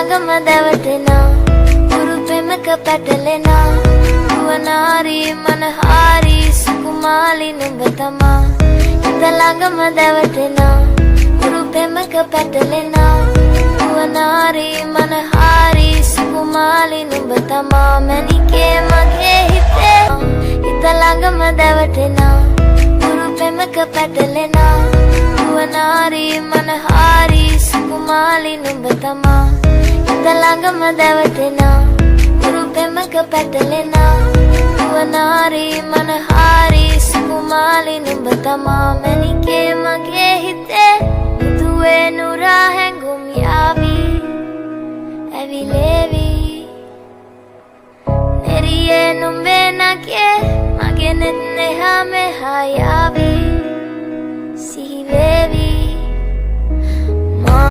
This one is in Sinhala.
ළඟම දැවටෙනා උරු පෙමක පැටලෙනා නුවනාරි මනහාරි සුකුමාලි නුඹ තමා හිත ළඟම දැවටෙනා උරු පෙමක පැටලෙනා නුවනාරි මනහාරි සුකුමාලි නුඹ තමා මැණිකේ මගේ හිතේ හිත ළඟම දැවටෙනා උරු පෙමක පැටලෙනා නුවනාරි මනහාරි සුකුමාලි නුඹ තමා හිත ළඟම දැවටෙනා උරු පෙමක පැටලෙනා නුවනාරි මනහාරි සුකුමාලි නුඹ තමා මැණිකේ මගේ හිතේ මුදුවේ නුරා හැඟුම් යාවි ඇවිලේවි නෙරියේ නුඹේ නගේ මගේ නෙත් එහා මෙහා යාවි